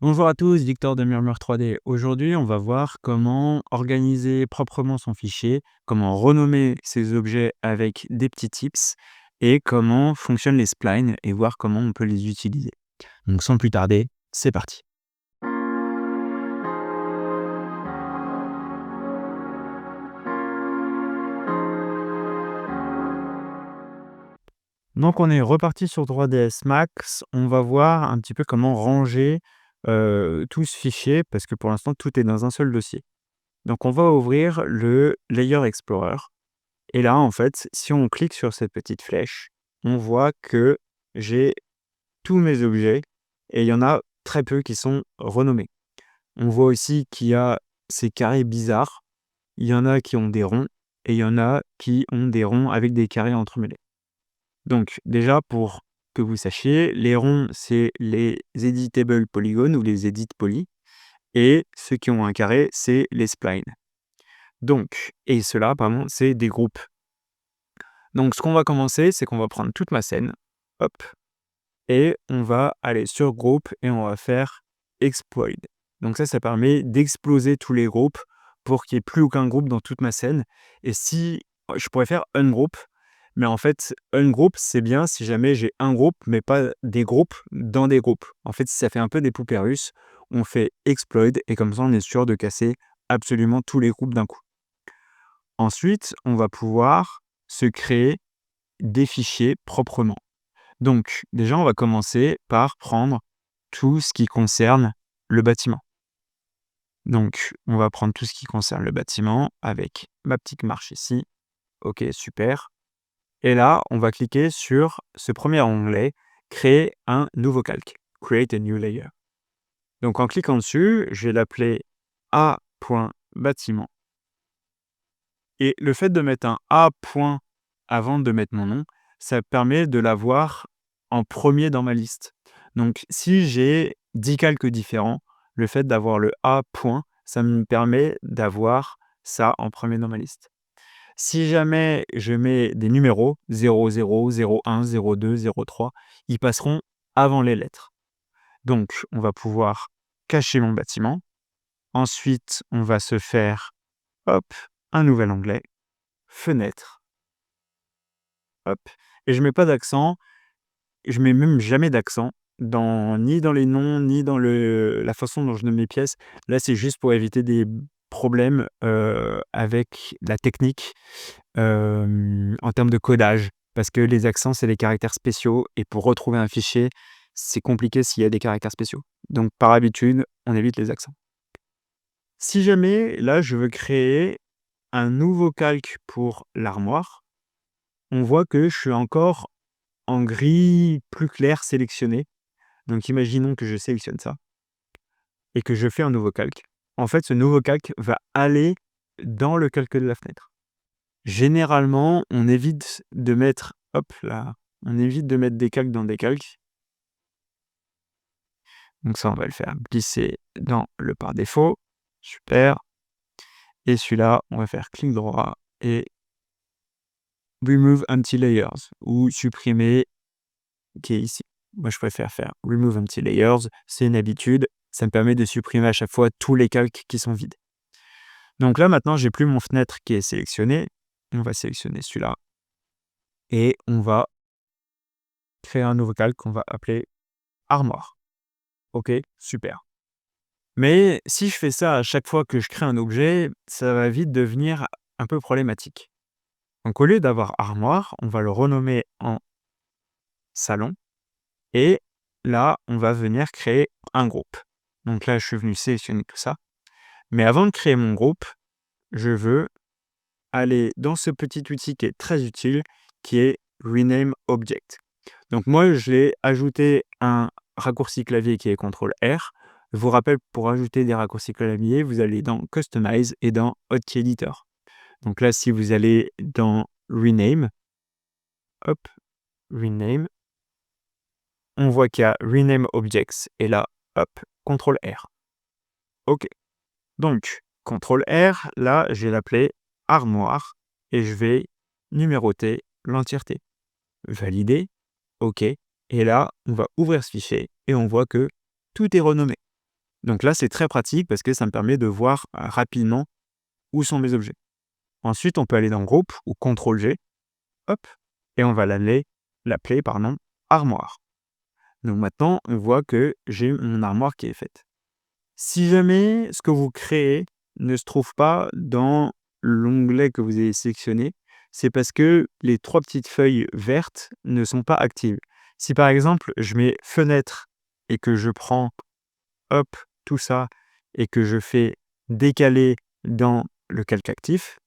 Bonjour à tous, Victor de Murmure 3D. Aujourd'hui, on va voir comment organiser proprement son fichier, comment renommer ses objets avec des petits tips et comment fonctionnent les splines et voir comment on peut les utiliser. Donc sans plus tarder, c'est parti. Donc on est reparti sur 3ds Max. On va voir un petit peu comment ranger tout ce fichier parce que pour l'instant, tout est dans un seul dossier. Donc on va ouvrir le Layer Explorer. Et là, en fait, si on clique sur cette petite flèche, on voit que j'ai tous mes objets et il y en a très peu qui sont renommés. On voit aussi qu'il y a ces carrés bizarres. Il y en a qui ont des ronds et il y en a qui ont des ronds avec des carrés entremêlés. Donc déjà, pour que vous sachiez, les ronds, c'est les editable polygones ou les edit poly et ceux qui ont un carré, c'est les splines. Donc, et ceux-là, pardon, c'est des groupes. Donc, ce qu'on va commencer, c'est qu'on va prendre toute ma scène, hop, et on va aller sur groupe et on va faire exploit. Donc ça permet d'exploser tous les groupes pour qu'il n'y ait plus aucun groupe dans toute ma scène. Et si je pourrais faire ungroup, mais en fait, ungroup, c'est bien si jamais j'ai un groupe, mais pas des groupes dans des groupes. En fait, si ça fait un peu des poupées russes, on fait exploit et comme ça, on est sûr de casser absolument tous les groupes d'un coup. Ensuite, on va pouvoir se créer des fichiers proprement. Donc, déjà, on va commencer par prendre tout ce qui concerne le bâtiment. Donc, on va prendre tout ce qui concerne le bâtiment avec ma petite marche ici. OK, super. Et là, on va cliquer sur ce premier onglet, créer un nouveau calque, create a new layer. Donc, en cliquant dessus, je vais l'appeler A.bâtiment. Et le fait de mettre un A point avant de mettre mon nom, ça permet de l'avoir en premier dans ma liste. Donc, si j'ai 10 calques différents, le fait d'avoir le A point, ça me permet d'avoir ça en premier dans ma liste. Si jamais je mets des numéros 00, 01, 02, 03, ils passeront avant les lettres. Donc, on va pouvoir cacher mon bâtiment. Ensuite, on va se faire, hop, un nouvel onglet, fenêtre. Hop, et je mets pas d'accent, je mets même jamais d'accent ni dans les noms, ni dans la façon dont je nomme mes pièces. Là, c'est juste pour éviter des problèmes, avec la technique, en termes de codage. Parce que les accents, c'est des caractères spéciaux et pour retrouver un fichier, c'est compliqué s'il y a des caractères spéciaux. Donc par habitude, on évite les accents. Si jamais, là, je veux créer un nouveau calque pour l'armoire, on voit que je suis encore en gris plus clair sélectionné. Donc imaginons que je sélectionne ça et que je fais un nouveau calque. En fait, ce nouveau calque va aller dans le calque de la fenêtre. Généralement, on évite de mettre, hop là, on évite de mettre des calques dans des calques. Donc ça, on va le faire glisser dans le par défaut. Super. Et celui-là, on va faire clic droit et remove empty layers ou supprimer qui est ici. Moi, je préfère faire remove empty layers. C'est une habitude. Ça me permet de supprimer à chaque fois tous les calques qui sont vides. Donc là, maintenant, j'ai plus mon fenêtre qui est sélectionné. On va sélectionner celui-là. Et on va créer un nouveau calque qu'on va appeler armoire. OK, super. Mais si je fais ça à chaque fois que je crée un objet, ça va vite devenir un peu problématique. Donc au lieu d'avoir armoire, on va le renommer en salon. Et là, on va venir créer un groupe. Donc là, je suis venu sélectionner tout ça. Mais avant de créer mon groupe, je veux aller dans ce petit outil qui est très utile, qui est Rename Object. Donc moi, j'ai ajouté un raccourci clavier qui est CTRL-R. Je vous rappelle, pour ajouter des raccourcis clavier, vous allez dans Customize et dans Hotkey Editor. Donc là, si vous allez dans Rename, hop, Rename, on voit qu'il y a Rename Objects et là, hop, CTRL-R. OK. Donc, CTRL-R, là, je vais l'appeler armoire et je vais numéroter l'entièreté. Valider, OK. Et là, on va ouvrir ce fichier et on voit que tout est renommé. Donc là, c'est très pratique parce que ça me permet de voir rapidement où sont mes objets. Ensuite, on peut aller dans Groupe ou CTRL-G, hop, et on va l'appeler armoire. Donc maintenant, on voit que j'ai mon armoire qui est faite. Si jamais ce que vous créez ne se trouve pas dans l'onglet que vous avez sélectionné, c'est parce que les 3 petites feuilles vertes ne sont pas actives. Si par exemple, je mets fenêtre et que je prends, hop, tout ça et que je fais décaler dans le calque actif,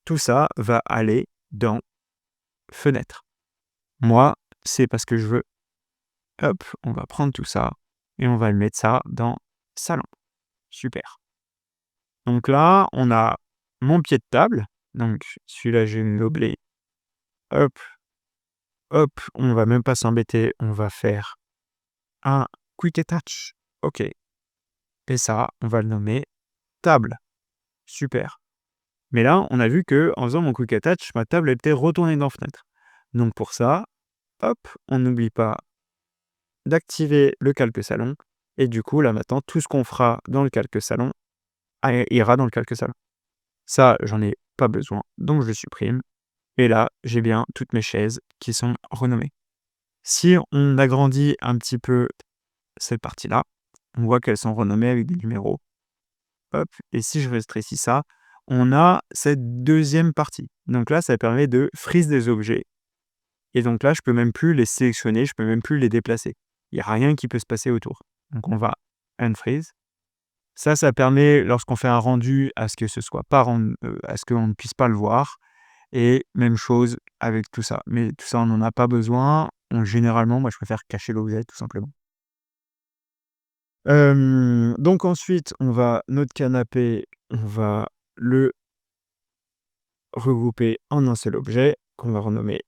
tout ça va aller dans fenêtre. Moi, c'est parce que je veux. Hop, on va prendre tout ça et on va le mettre ça dans salon. Super. Donc là, on a mon pied de table. Donc celui-là, je vais me meubler. Hop, hop, on va même pas s'embêter. On va faire un quick attach. OK. Et ça, on va le nommer table. Super. Mais là, on a vu que en faisant mon quick attach, ma table était retournée dans fenêtre. Donc pour ça, hop, on n'oublie pas d'activer le calque salon. Et du coup, là maintenant, tout ce qu'on fera dans le calque salon ira dans le calque salon. Ça, j'en ai pas besoin, donc je le supprime. Et là, j'ai bien toutes mes chaises qui sont renommées. Si on agrandit un petit peu cette partie-là, on voit qu'elles sont renommées avec des numéros. Hop, et si je rétrécis ça, on a cette deuxième partie. Donc là, ça permet de freeze des objets. Et donc là, je peux même plus les sélectionner, je peux même plus les déplacer. Il n'y a rien qui peut se passer autour. Donc on va unfreeze. Ça permet, lorsqu'on fait un rendu, à ce que ce soit pas à ce qu'on ne puisse pas le voir. Et même chose avec tout ça. Mais tout ça, on n'en a pas besoin. Généralement, moi, je préfère cacher l'objet, tout simplement. Donc ensuite, notre canapé, on va le regrouper en un seul objet, qu'on va renommer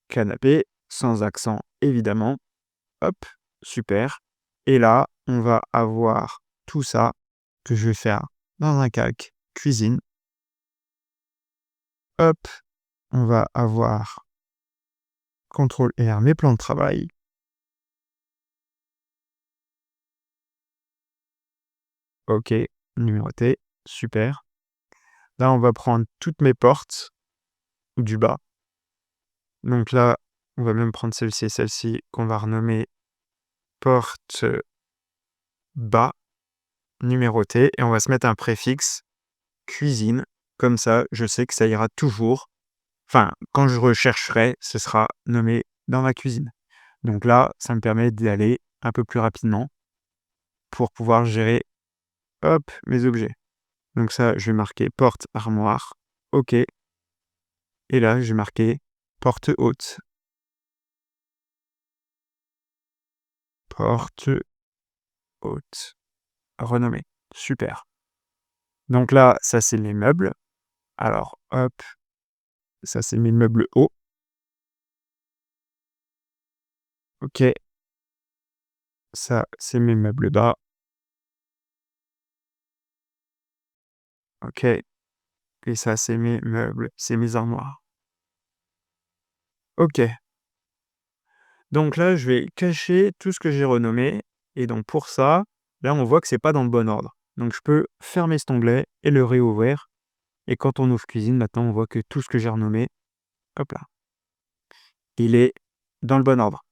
canapé, sans accent, évidemment. Hop, super. Et là, on va avoir tout ça que je vais faire dans un calque cuisine. Hop, on va avoir CTRL-R, mes plans de travail. OK, numéroté, super. Là, on va prendre toutes mes portes du bas. Donc là, on va même prendre celle-ci et celle-ci qu'on va renommer porte bas, numérotée, et on va se mettre un préfixe cuisine. Comme ça, je sais que ça ira toujours. Enfin, quand je rechercherai, ce sera nommé dans ma cuisine. Donc là, ça me permet d'aller un peu plus rapidement pour pouvoir gérer, hop, mes objets. Donc ça, je vais marquer porte armoire. OK. Et là, je vais marquer porte haute. Porte haute. Renommée. Super. Donc là, ça, c'est mes meubles. Alors, hop, ça, c'est mes meubles hauts. OK. Ça, c'est mes meubles bas. OK. Et ça, c'est mes meubles, c'est mes armoires. OK. Donc là, je vais cacher tout ce que j'ai renommé. Et donc pour ça, là, on voit que c'est pas dans le bon ordre. Donc je peux fermer cet onglet et le réouvrir. Et quand on ouvre cuisine, maintenant, on voit que tout ce que j'ai renommé, hop là, il est dans le bon ordre.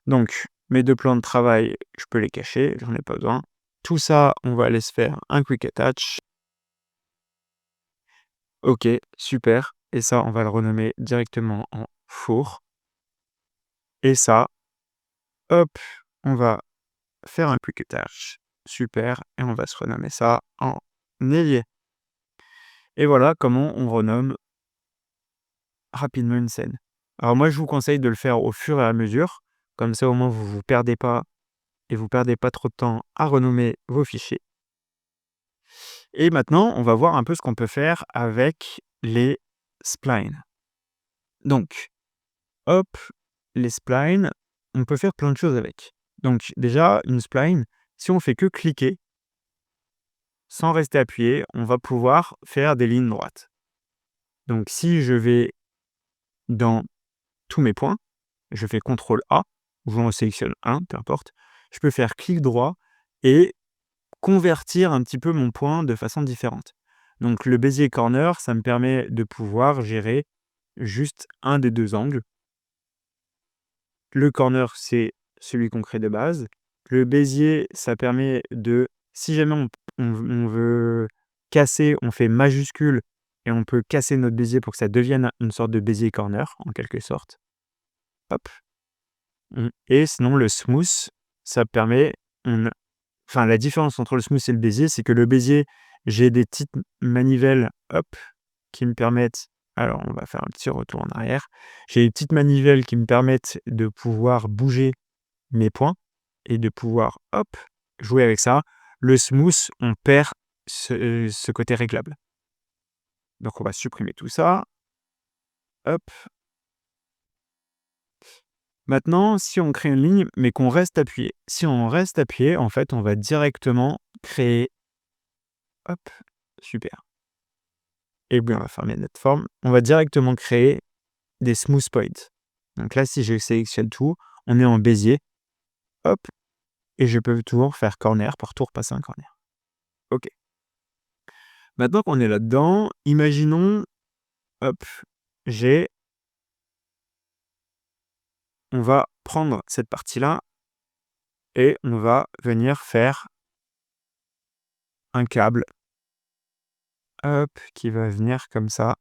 Donc, mes 2 plans de travail, je peux les cacher, j'en ai pas besoin. Tout ça, on va aller se faire un quick attach. OK, super. Et ça, on va le renommer directement en four. Et ça, hop, on va faire un quick attach. Super. Et on va se renommer ça en évier. Et voilà comment on renomme rapidement une scène. Alors moi, je vous conseille de le faire au fur et à mesure. Comme ça, au moins, vous vous perdez pas et vous perdez pas trop de temps à renommer vos fichiers. Et maintenant, on va voir un peu ce qu'on peut faire avec les splines. Donc, hop, les splines, on peut faire plein de choses avec. Donc déjà, une spline, si on fait que cliquer, sans rester appuyé, on va pouvoir faire des lignes droites. Donc si je vais dans tous mes points, je fais CTRL A, ou j'en sélectionne un, peu importe, je peux faire clic droit et convertir un petit peu mon point de façon différente. Donc le Bezier corner, ça me permet de pouvoir gérer juste un des 2 angles. Le corner, c'est celui qu'on crée de base. Le Bézier, ça permet de si jamais on veut casser, on fait majuscule et on peut casser notre Bézier pour que ça devienne une sorte de Bézier corner, en quelque sorte. Hop. Et sinon le smooth, ça permet on enfin la différence entre le smooth et le Bézier, c'est que le Bézier, j'ai des petites manivelles, hop, qui me permettent alors on va faire un petit retour en arrière. J'ai des petites manivelles qui me permettent de pouvoir bouger mes points et de pouvoir, hop, jouer avec ça. Le smooth, on perd ce côté réglable. Donc on va supprimer tout ça. Hop. Maintenant, si on crée une ligne, mais qu'on reste appuyé. Si on reste appuyé, en fait, on va directement créer. Hop, super. Et bien, on va fermer notre forme. On va directement créer des smooth points. Donc là, si je sélectionne tout, on est en Bézier. Hop, et je peux toujours faire corner pour tout repasser un corner. OK. Maintenant qu'on est là-dedans, imaginons, hop, j'ai on va prendre cette partie-là et on va venir faire un câble, hop, qui va venir comme ça.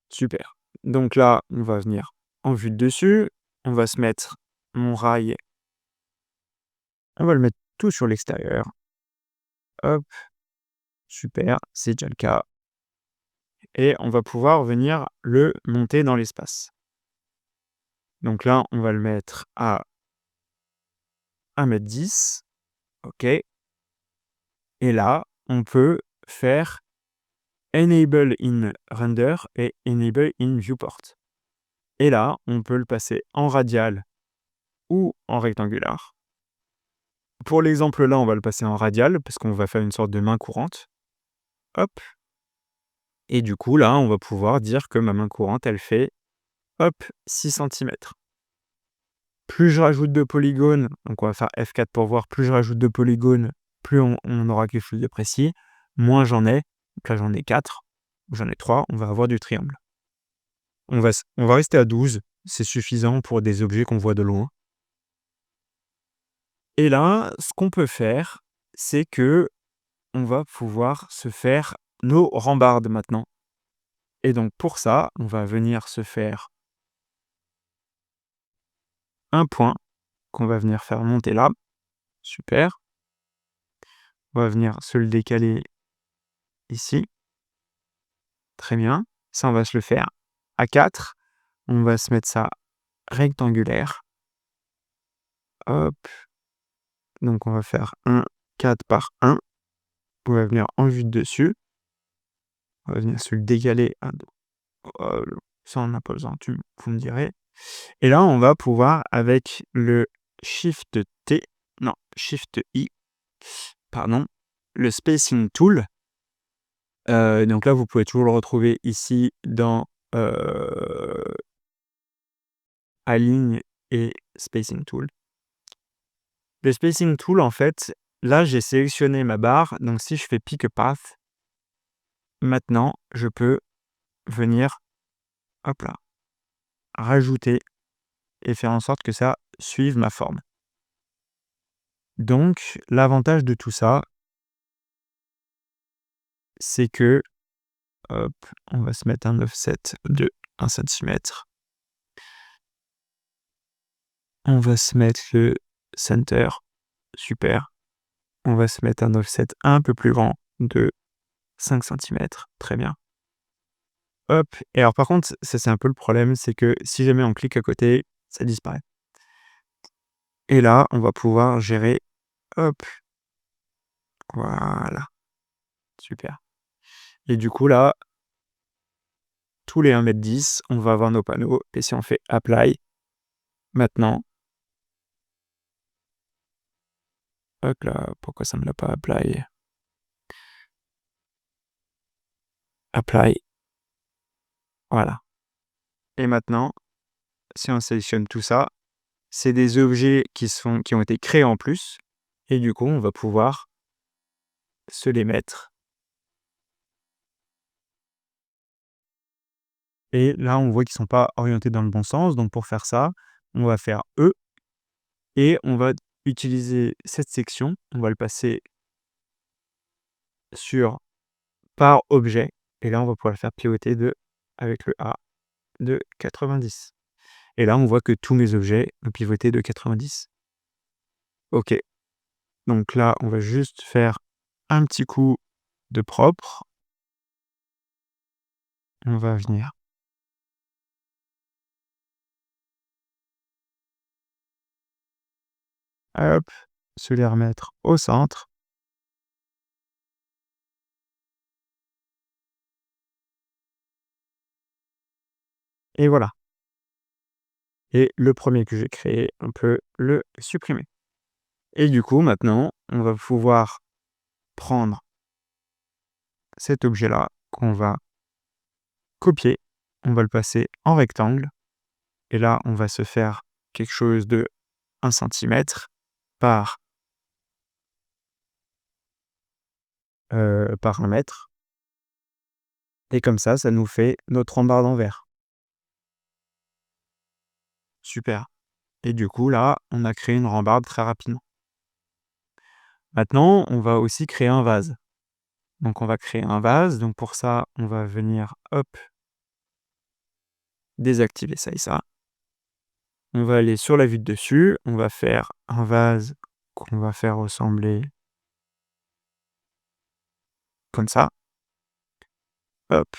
Super. Donc là, on va venir en vue de dessus, on va se mettre mon rail, on va le mettre tout sur l'extérieur. Hop, super, c'est déjà le cas. Et on va pouvoir venir le monter dans l'espace. Donc là, on va le mettre à 1,10 m, OK. Et là, on peut faire Enable in Render et Enable in Viewport. Et là, on peut le passer en radial ou en rectangulaire. Pour l'exemple là, on va le passer en radial parce qu'on va faire une sorte de main courante. Hop. Et du coup, là, on va pouvoir dire que ma main courante, elle fait, hop, 6 centimètres. Plus je rajoute de polygones, donc on va faire F4 pour voir, plus je rajoute de polygones, plus on aura quelque chose de précis, moins j'en ai. Donc là, j'en ai 4, j'en ai 3, on va avoir du triangle. On va rester à 12, c'est suffisant pour des objets qu'on voit de loin. Et là, ce qu'on peut faire, c'est que on va pouvoir se faire nos rambardes maintenant. Et donc pour ça, on va venir se faire un point qu'on va venir faire monter là. Super. On va venir se le décaler ici. Très bien. Ça, on va se le faire à 4. On va se mettre ça rectangulaire. Hop. Donc on va faire 1, 4 par 1. On va venir en vue de dessus. On va venir se le décaler à ça on n'a pas besoin, vous me direz. Et là, on va pouvoir avec le Shift T, non, Shift I, pardon, le Spacing Tool. Donc là, vous pouvez toujours le retrouver ici dans Align et Spacing Tool. Le Spacing Tool, en fait, là, j'ai sélectionné ma barre. Donc si je fais Pick a Path, maintenant, je peux venir, hop là, rajouter et faire en sorte que ça suive ma forme. Donc, l'avantage de tout ça, c'est que, hop, on va se mettre un offset de 1 centimètre. On va se mettre le center, super. On va se mettre un offset un peu plus grand de 5 centimètres, très bien. Hop, et alors par contre, ça c'est un peu le problème, c'est que si jamais on clique à côté, ça disparaît. Et là, on va pouvoir gérer, hop, voilà, super. Et du coup là, tous les 1,10 m, on va avoir nos panneaux, et si on fait Apply, maintenant, hop là, pourquoi ça ne me l'a pas Apply? Apply, voilà. Et maintenant, si on sélectionne tout ça, c'est des objets qui ont été créés en plus et du coup, on va pouvoir se les mettre et là, on voit qu'ils sont pas orientés dans le bon sens, donc pour faire ça, on va faire E et on va utiliser cette section, on va le passer sur par objet et là, on va pouvoir le faire pivoter avec le A de 90 et là, on voit que tous mes objets ont pivoté de 90. OK, donc là, on va juste faire un petit coup de propre. On va venir, hop, se les remettre au centre et voilà. Et le premier que j'ai créé, on peut le supprimer. Et du coup, maintenant, on va pouvoir prendre cet objet-là qu'on va copier, on va le passer en rectangle et là, on va se faire quelque chose de 1 centimètre par, par 1 mètre et comme ça nous fait notre rambarde en verre. Super et du coup, là, on a créé une rambarde très rapidement. Maintenant, on va aussi créer un vase. Donc on va créer un vase, donc pour ça, on va venir, hop, désactiver ça et ça. On va aller sur la vue de dessus, on va faire un vase qu'on va faire ressembler comme ça. Hop,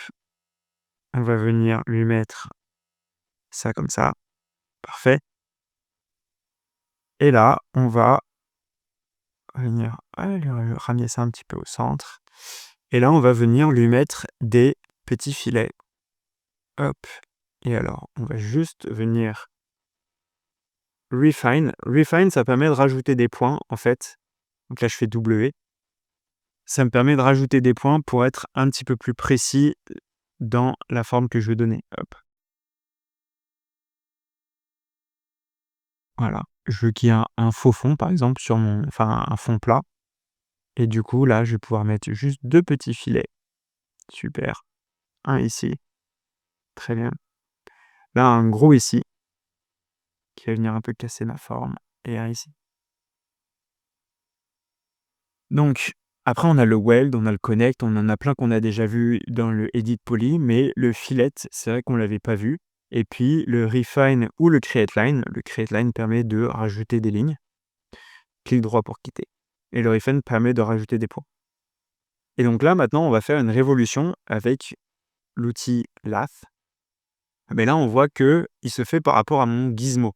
on va venir lui mettre ça comme ça, parfait. Et là, on va venir lui ramener ça un petit peu au centre. Et là, on va venir lui mettre des petits filets. Hop. Et alors, on va juste venir refine. Refine, ça permet de rajouter des points, en fait. Donc là, je fais W. Ça me permet de rajouter des points pour être un petit peu plus précis dans la forme que je veux donner. Hop. Voilà. Je veux qu'il y ait un faux fond, par exemple, enfin, un fond plat. Et du coup, là, je vais pouvoir mettre juste 2 petits filets. Super. Un ici. Très bien. Là, un gros ici, qui va venir un peu casser ma forme. Et un ici. Donc, après, on a le weld, on a le connect, on en a plein qu'on a déjà vu dans le edit poly, mais le fillet, c'est vrai qu'on l'avait pas vu. Et puis, le refine ou le create line. Le create line permet de rajouter des lignes. Clic droit pour quitter. Et le refine permet de rajouter des points. Et donc là, maintenant, on va faire une révolution avec l'outil Lath. Mais là, on voit qu'il se fait par rapport à mon gizmo.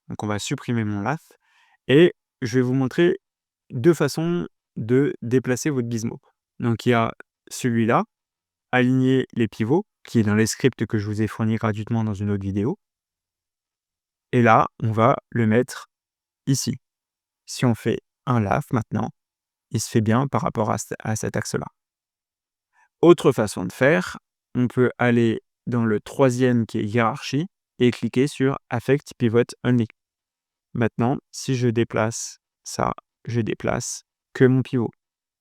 Donc, on va supprimer mon Lath. Et je vais vous montrer 2 façons de déplacer votre gizmo. Donc, il y a celui-là, aligner les pivots, qui est dans les scripts que je vous ai fournis gratuitement dans une autre vidéo. Et là, on va le mettre ici. Si on fait un Lath maintenant, il se fait bien par rapport à cet axe-là. Autre façon de faire, on peut aller dans le 3e qui est hiérarchie et cliquer sur Affect Pivot Only. Maintenant, si je déplace ça, je déplace que mon pivot.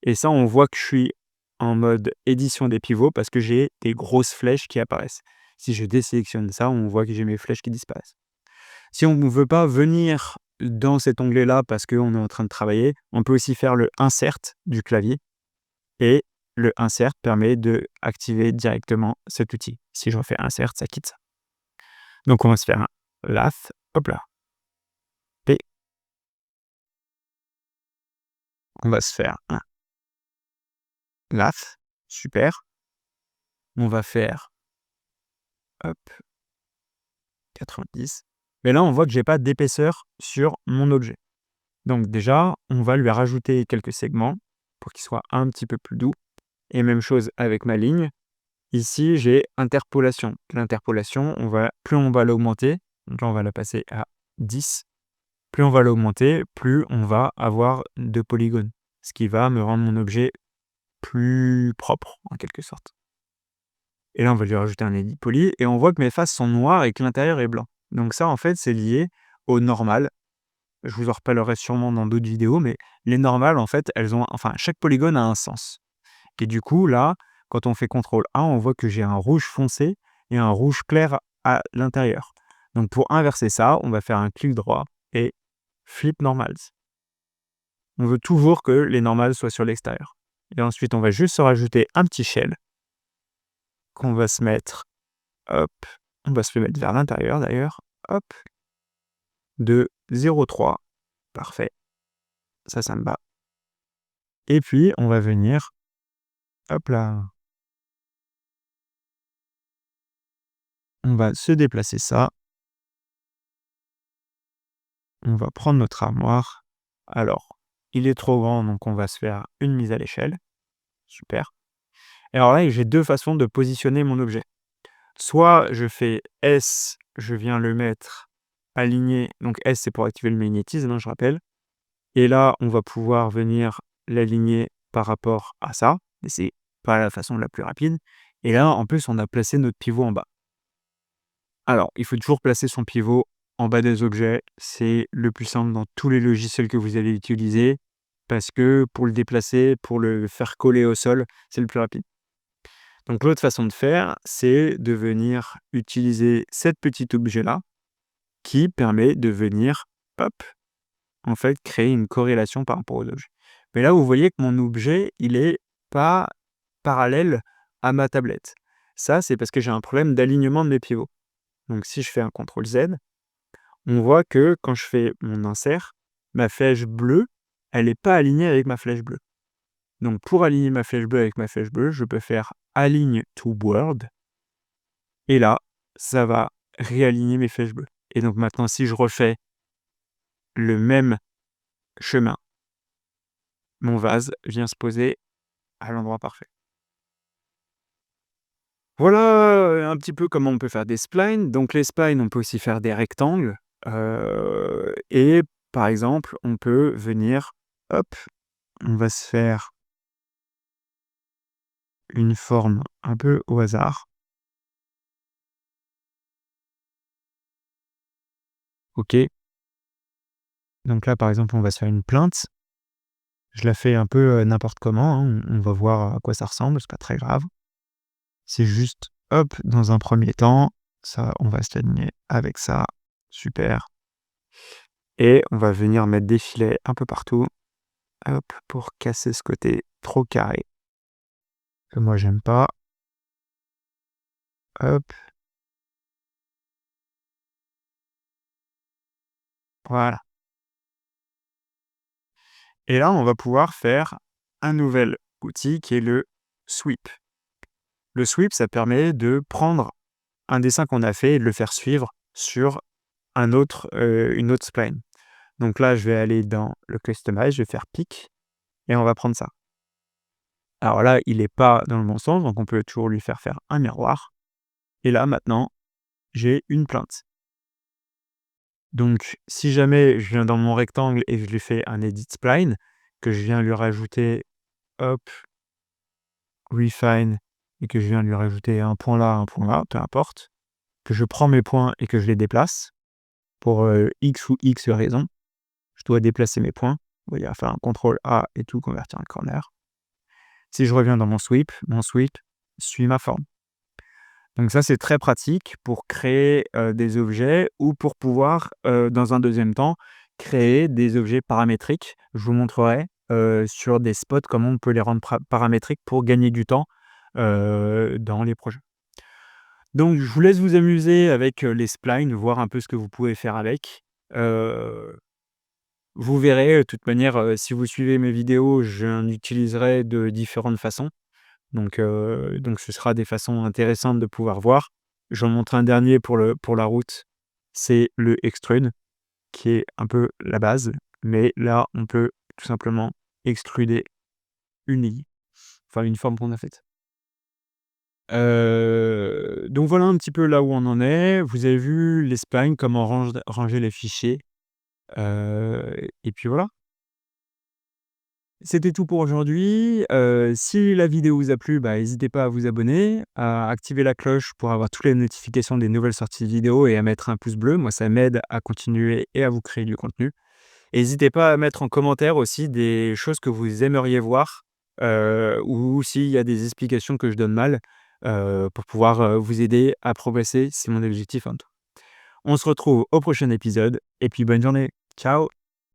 Et ça, on voit que je suis en mode édition des pivots parce que j'ai des grosses flèches qui apparaissent. Si je désélectionne ça, on voit que j'ai mes flèches qui disparaissent. Si on ne veut pas venir dans cet onglet-là parce qu'on est en train de travailler, on peut aussi faire le Insert du clavier et le Insert permet d'activer directement cet outil. Si je refais Insert, ça quitte ça. Donc on va se faire un Lath, hop là, P. On va se faire un Lath, super. On va faire, hop, 90. Mais là, on voit que j'ai pas d'épaisseur sur mon objet. Donc déjà, on va lui rajouter quelques segments pour qu'il soit un petit peu plus doux. Et même chose avec ma ligne. Ici, j'ai interpolation. L'interpolation, plus on va l'augmenter, donc là, on va la passer à 10. Plus on va l'augmenter, plus on va avoir de polygones. Ce qui va me rendre mon objet plus propre, en quelque sorte. Et là, on va lui rajouter un edit poly et on voit que mes faces sont noires et que l'intérieur est blanc. Donc ça, en fait, c'est lié au normal. Je vous en reparlerai sûrement dans d'autres vidéos, mais les normales, en fait, elles ont enfin, chaque polygone a un sens et du coup, là, quand on fait contrôle A, on voit que j'ai un rouge foncé et un rouge clair à l'intérieur. Donc pour inverser ça, on va faire un clic droit et flip normals. On veut toujours que les normales soient sur l'extérieur et ensuite, on va juste se rajouter un petit shell qu'on va se mettre, hop, on va se le mettre vers l'intérieur d'ailleurs, hop, de 0,3. Parfait, ça me va. Et puis, on va venir, hop là, on va se déplacer ça. On va prendre notre armoire. Alors, il est trop grand, donc on va se faire une mise à l'échelle. Super. Et alors là, j'ai 2 façons de positionner mon objet. Soit je fais S, je viens le mettre aligné, donc S, c'est pour activer le magnétisme, hein, je rappelle. Et là, on va pouvoir venir l'aligner par rapport à ça, mais c'est pas la façon la plus rapide. Et là, en plus, on a placé notre pivot en bas. Alors, il faut toujours placer son pivot en bas des objets. C'est le plus simple dans tous les logiciels que vous allez utiliser parce que pour le déplacer, pour le faire coller au sol, c'est le plus rapide. Donc l'autre façon de faire, c'est de venir utiliser cet petit objet-là qui permet de venir, hop, en fait, créer une corrélation par rapport aux objets. Mais là, vous voyez que mon objet, il est pas parallèle à ma tablette. Ça, c'est parce que j'ai un problème d'alignement de mes pivots. Donc si je fais un CTRL Z, on voit que quand je fais mon insert, ma flèche bleue, elle n'est pas alignée avec ma flèche bleue. Donc pour aligner ma flèche bleue avec ma flèche bleue, je peux faire Align to World. Et là, ça va réaligner mes flèches bleues. Et donc maintenant, si je refais le même chemin, mon vase vient se poser à l'endroit parfait. Voilà un petit peu comment on peut faire des splines. Donc les splines, on peut aussi faire des rectangles. Et par exemple, on peut venir, hop, on va se faire une forme un peu au hasard. OK. Donc là, par exemple, on va se faire une plainte. Je la fais un peu, n'importe comment, hein, on va voir à quoi ça ressemble, c'est pas très grave. C'est juste, hop, dans un premier temps, ça, on va s'aligner avec ça, super et on va venir mettre des filets un peu partout, hop, pour casser ce côté trop carré que moi j'aime pas. Hop, voilà et là, on va pouvoir faire un nouvel outil qui est le sweep. Le sweep, ça permet de prendre un dessin qu'on a fait et de le faire suivre sur une autre spline. Donc là, je vais aller dans le customize, je vais faire pick et on va prendre ça. Alors là, il est pas dans le bon sens, donc on peut toujours lui faire un miroir et là, maintenant, j'ai une plainte. Donc si jamais je viens dans mon rectangle et je lui fais un edit spline, que je viens lui rajouter, hop, refine et que je viens lui rajouter un point là, peu importe, que je prends mes points et que je les déplace pour, X ou X raisons. Je dois déplacer mes points. Vous voyez, faire un contrôle A et tout convertir en corner. Si je reviens dans mon sweep suit ma forme. Donc ça, c'est très pratique pour créer, des objets ou pour pouvoir, dans un deuxième temps, créer des objets paramétriques. Je vous montrerai, sur des spots comment on peut les rendre paramétriques pour gagner du temps, dans les projets. Donc je vous laisse vous amuser avec, les splines, voir un peu ce que vous pouvez faire avec. Heu, Vous verrez, de toute manière, si vous suivez mes vidéos, j'en utiliserai de différentes façons. Donc ce sera des façons intéressantes de pouvoir voir. J'en montre un dernier pour la route, c'est le extrude qui est un peu la base, mais là, on peut tout simplement extruder une ligne, enfin une forme qu'on a faite. Donc voilà un petit peu là où on en est. Vous avez vu les spines, comment ranger les fichiers, et puis voilà. C'était tout pour aujourd'hui. Si la vidéo vous a plu, n'hésitez pas à vous abonner, à activer la cloche pour avoir toutes les notifications des nouvelles sorties de vidéos et à mettre un pouce bleu. Moi, ça m'aide à continuer et à vous créer du contenu. N'hésitez pas à mettre en commentaire aussi des choses que vous aimeriez voir, ou s'il y a des explications que je donne mal, pour pouvoir, vous aider à progresser. C'est mon objectif, hein. On se retrouve au prochain épisode et puis bonne journée. Ciao!